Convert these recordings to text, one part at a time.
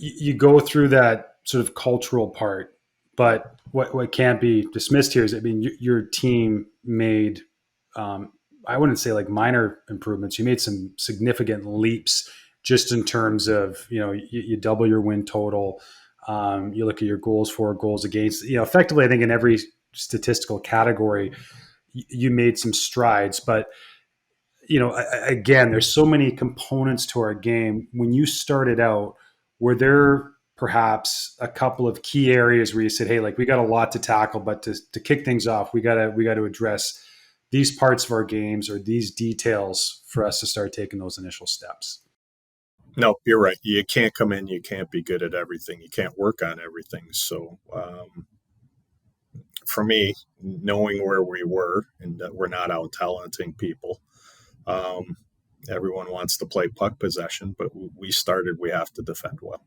you go through that sort of cultural part, but what can't be dismissed here is, I mean, your team made, I wouldn't say like minor improvements. You made some significant leaps just in terms of, you double your win total. You look at your goals for, goals against, effectively, I think in every statistical category, you made some strides. But, again, there's so many components to our game. When you started out, were there perhaps a couple of key areas where you said, hey, like we got a lot to tackle, but to kick things off, we gotta address these parts of our games or these details for us to start taking those initial steps? No, you're right. You can't come in, you can't be good at everything. You can't work on everything. So for me, knowing where we were and that we're not out talenting people, everyone wants to play puck possession, but we have to defend well.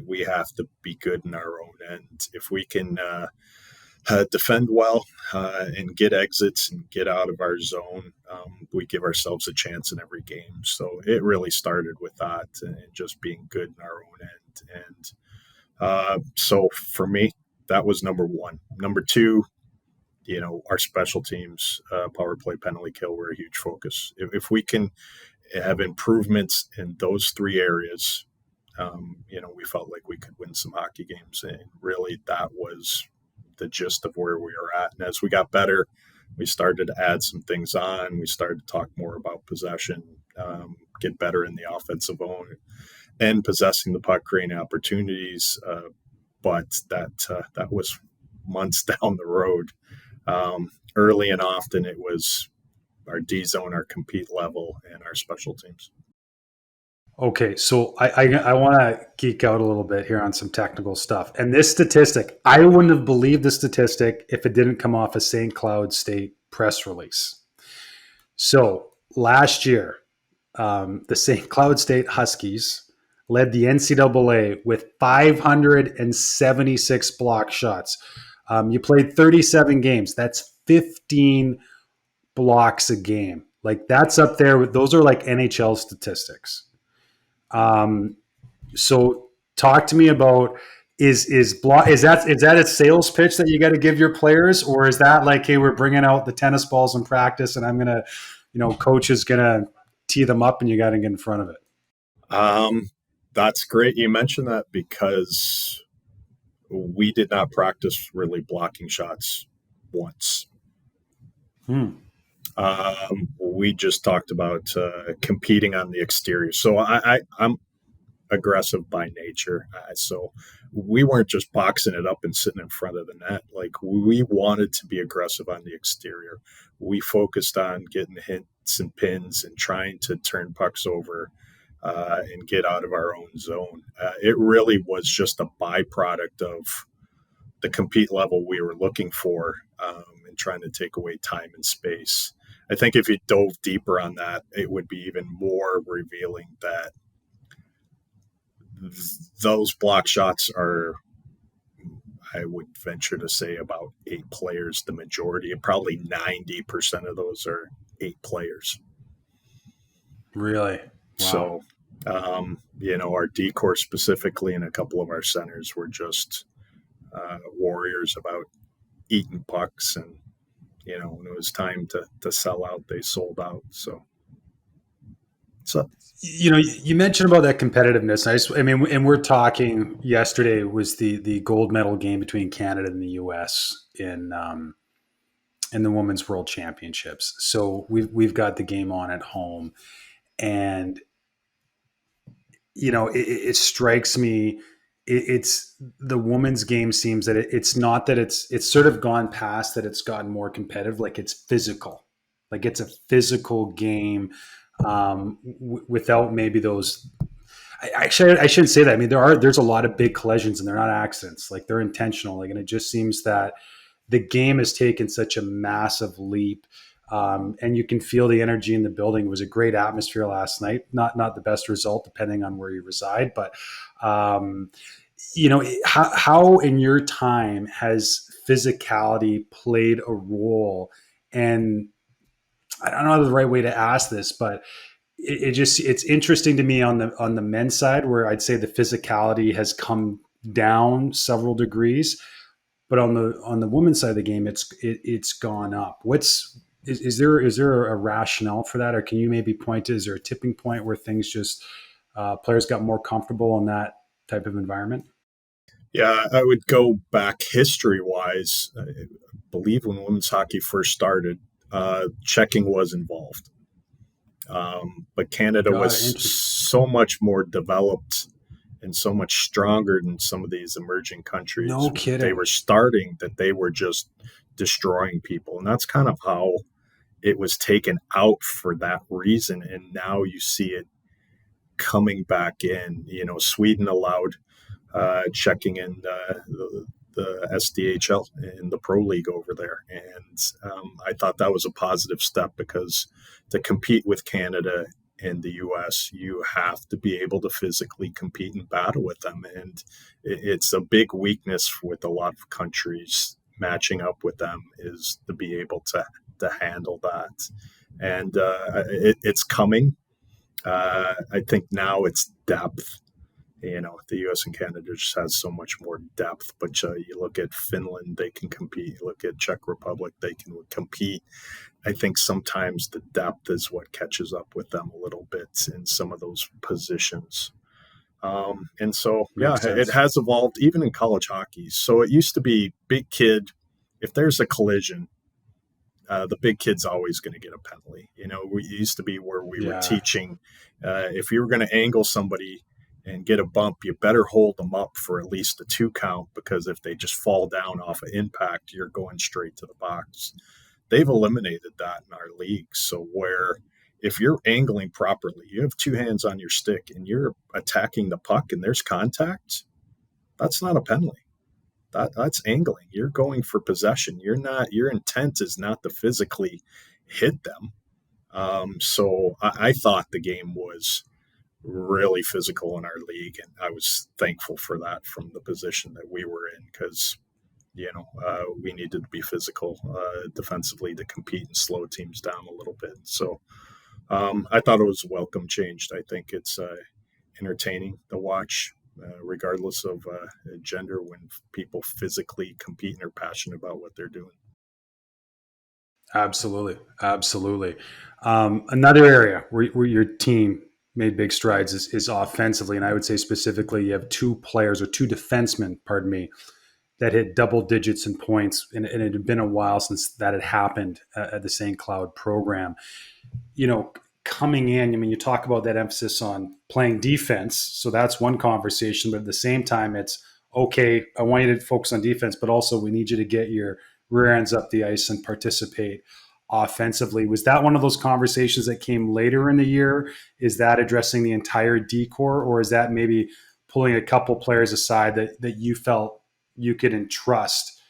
We have to be good in our own end. If we can defend well and get exits and get out of our zone, we give ourselves a chance in every game. So it really started with that and just being good in our own end. And so for me, that was number one. Number two, our special teams, power play, penalty kill were a huge focus. If we can have improvements in those three areas, we felt like we could win some hockey games. And really, that was the gist of where we were at. And as we got better, we started to add some things on. We started to talk more about possession, get better in the offensive zone, and possessing the puck, creating opportunities. But that was months down the road. Early and often, it was our D zone, our compete level, and our special teams. Okay, so I want to geek out a little bit here on some technical stuff. And this statistic, I wouldn't have believed the statistic if it didn't come off a St. Cloud State press release. So last year, the St. Cloud State Huskies led the NCAA with 576 block shots. You played 37 games. That's 15 blocks a game. Like that's up there. Those are like NHL statistics. So talk to me about is that a sales pitch that you got to give your players, or is that like, hey, we're bringing out the tennis balls in practice and I'm going to, coach is going to tee them up and you got to get in front of it? That's great. You mentioned that because we did not practice really blocking shots once. We just talked about competing on the exterior. So I'm aggressive by nature. So we weren't just boxing it up and sitting in front of the net. Like we wanted to be aggressive on the exterior. We focused on getting hits and pins and trying to turn pucks over and get out of our own zone. It really was just a byproduct of the compete level we were looking for and trying to take away time and space. I think if you dove deeper on that, it would be even more revealing that those block shots are, I would venture to say, about 8 players. The majority, probably 90% of those are 8 players. Really? Wow. So, our D-corps specifically and a couple of our centers were just warriors about eating pucks. And, when it was time to sell out, they sold out. So. You mentioned about that competitiveness. And we're talking yesterday was the gold medal game between Canada and the U.S. in the Women's World Championships. So we've got the game on at home, and it strikes me. It's the women's game seems that it's not that it's sort of gone past that it's gotten more competitive. Like it's physical, like it's a physical game. Without maybe those, I shouldn't say that. I mean, there's a lot of big collisions and they're not accidents. Like they're intentional. Like, and it just seems that the game has taken such a massive leap. And you can feel the energy in the building. It was a great atmosphere last night. Not the best result depending on where you reside, but how in your time has physicality played a role? And I don't know the right way to ask this, but it's interesting to me on the men's side where I'd say the physicality has come down several degrees, but on the women's side of the game, it's gone up. Is there a rationale for that, or can you maybe point to, is there a tipping point where things just players got more comfortable in that type of environment? Yeah, I would go back history wise. I believe when women's hockey first started, checking was involved. But Canada Got it. was Interesting. so much more developed and so much stronger than some of these emerging countries No when they were kidding. starting that they were just destroying people. And that's kind of how it was taken out for that reason. And now you see it coming back in. You know, Sweden allowed checking in the SDHL in the Pro League over there. And I thought that was a positive step because to compete with Canada and the US, you have to be able to physically compete and battle with them. And it's a big weakness with a lot of countries matching up with them is to be able to handle that. And it's coming. I think now it's depth. You know, the U.S. and Canada just has so much more depth. But you look at Finland, they can compete. You look at Czech Republic, they can compete. I think sometimes the depth is what catches up with them a little bit in some of those positions. And so, yeah, Makes it sense. has evolved even in college hockey. So it used to be big kid. If there's a collision, the big kid's always going to get a penalty. You know, we used to be where we were Yeah. teaching if you were going to angle somebody and get a bump, you better hold them up for at least a 2 count because if they just fall down off of impact, you're going straight to the box. They've eliminated that in our league. So where if you're angling properly, you have 2 hands on your stick and you're attacking the puck and there's contact, that's not a penalty. That's angling. You're going for possession. You're not. Your intent is not to physically hit them. So I thought the game was really physical in our league, and I was thankful for that from the position that we were in because we needed to be physical defensively to compete and slow teams down a little bit. So I thought it was a welcome change. I think it's entertaining to watch, regardless of gender, when people physically compete and are passionate about what they're doing. Absolutely. Absolutely. Another area where your team made big strides is offensively. And I would say specifically, you have two players or two defensemen, pardon me, that hit double digits in points. And it had been a while since that had happened at the St. Cloud program. You know, coming in, I mean, you talk about that emphasis on playing defense. So that's one conversation. But at the same time, it's okay, I want you to focus on defense, but also we need you to get your rear ends up the ice and participate offensively. Was that one of those conversations that came later in the year? Is that addressing the entire decor, or is that maybe pulling a couple players aside that you felt you could entrust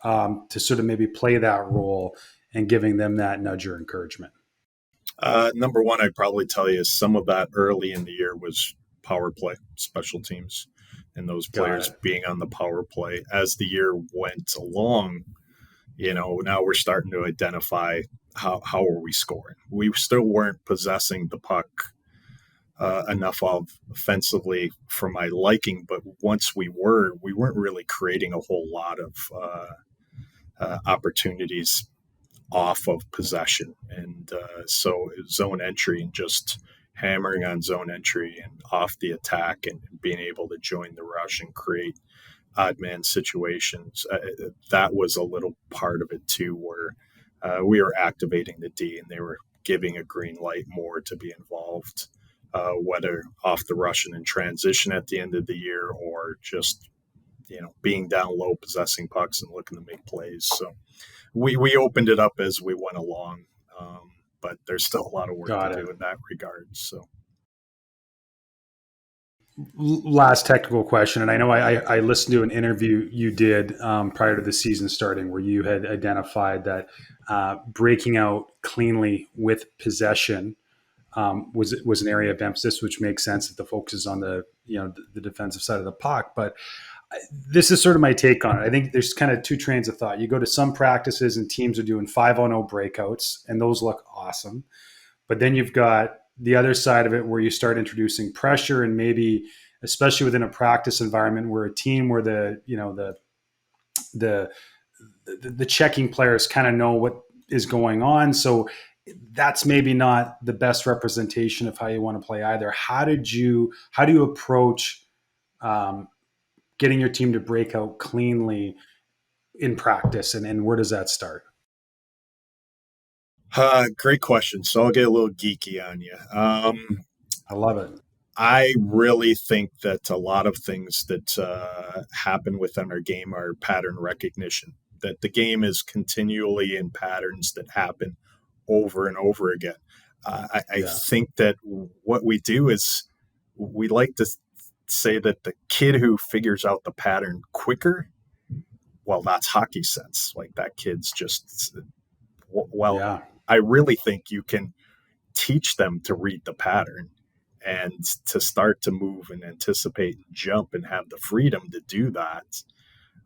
to sort of maybe play that role and giving them that nudge or encouragement? Number one, I'd probably tell you some of that early in the year was power play, special teams, and those Got players it. being on the power play. As the year went along, now we're starting to identify how are we scoring. We still weren't possessing the puck enough of offensively for my liking, but once we weren't really creating a whole lot of opportunities off of possession. And so zone entry and just hammering on zone entry and off the attack and being able to join the rush and create odd man situations. That was a little part of it too, where we were activating the D and they were giving a green light more to be involved, whether off the rush and in transition at the end of the year or just being down low, possessing pucks and looking to make plays. So we opened it up as we went along, but there's still a lot of work to Got it. do in that regard. So Last technical question, and I know I listened to an interview you did prior to the season starting, where you had identified that breaking out cleanly with possession was an area of emphasis, which makes sense that the focus is on the defensive side of the puck. But this is sort of my take on it. I think there's kind of two trains of thought. You go to some practices and teams are doing 5-on-0 breakouts, and those look awesome. But then you've got the other side of it where you start introducing pressure, and maybe especially within a practice environment where a team where the the checking players kind of know what is going on. So that's maybe not the best representation of how you want to play either. How do you approach um, getting your team to break out cleanly in practice, and where does that start? Great question. So I'll get a little geeky on you. I love it. I really think that a lot of things that happen within our game are pattern recognition. That the game is continually in patterns that happen over and over again. I Yeah. think that what we do is we like to say that the kid who figures out the pattern quicker, well, that's hockey sense. Like that kid's just, well, Yeah. I really think you can teach them to read the pattern and to start to move and anticipate and jump and have the freedom to do that.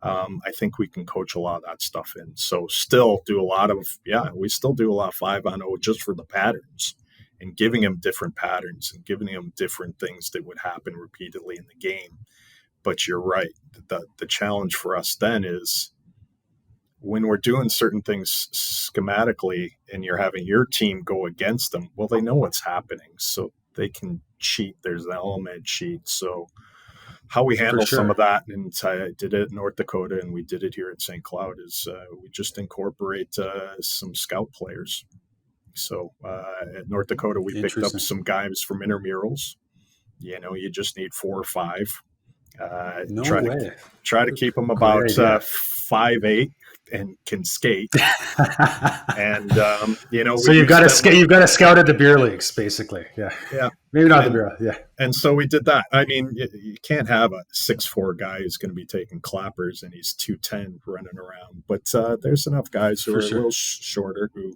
I think we can coach a lot of that stuff in. So still do a lot of, we still do a lot of 5-on-0 just for the patterns and giving them different patterns and giving them different things that would happen repeatedly in the game. But you're right. The challenge for us then is when we're doing certain things schematically and you're having your team go against them, well, they know what's happening. So they can cheat. There's an element cheat. So how we For handle some of sure. that, and I did it in North Dakota and we did it here at St. Cloud, is we just incorporate some scout players. So at North Dakota, we picked up Interesting. some guys from intramurals. You just need 4 or 5. Uh, No try to way. try to keep them Great about idea. 5'8" and can skate. And So we spent like you've got to scout at the beer leagues, basically. Yeah. yeah, Maybe not the and beer. Yeah. and so we did that. I mean, you can't have a 6'4" guy who's going to be taking clappers and he's 210 running around. But there's enough guys who For are a sure. little shorter who,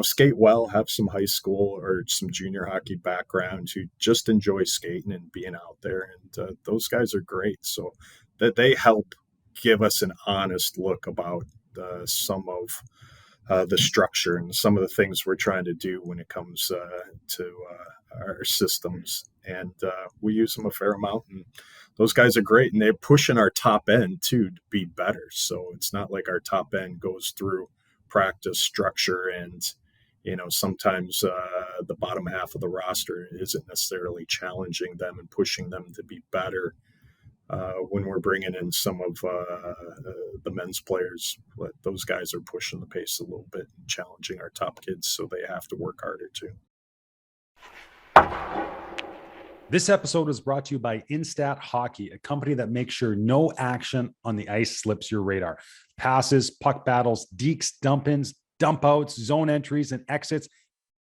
skate well, have some high school or some junior hockey background who just enjoy skating and being out there. And those guys are great. So that they help give us an honest look about some of the structure and some of the things we're trying to do when it comes to our systems. And we use them a fair amount. And those guys are great. And they're pushing our top end, too, to be better. So it's not like our top end goes through practice structure and sometimes the bottom half of the roster isn't necessarily challenging them and pushing them to be better. When we're bringing in some of the men's players, but those guys are pushing the pace a little bit and challenging our top kids, so they have to work harder too. This episode is brought to you by Instat Hockey, a company that makes sure no action on the ice slips your radar. Passes, puck battles, dekes, dump-ins, dump-outs, zone entries, and exits,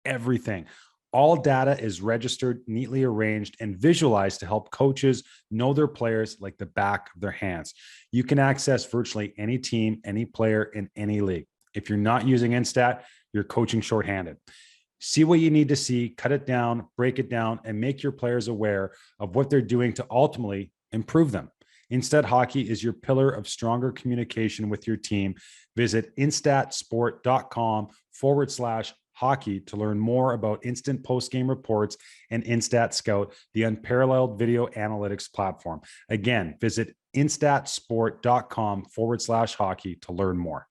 everything. All data is registered, neatly arranged, and visualized to help coaches know their players like the back of their hands. You can access virtually any team, any player in any league. If you're not using Instat, you're coaching shorthanded. See what you need to see, cut it down, break it down, and make your players aware of what they're doing to ultimately improve them. Instat Hockey is your pillar of stronger communication with your team. Visit instatsport.com/hockey to learn more about instant post-game reports and Instat Scout, the unparalleled video analytics platform. Again, visit instatsport.com/hockey to learn more.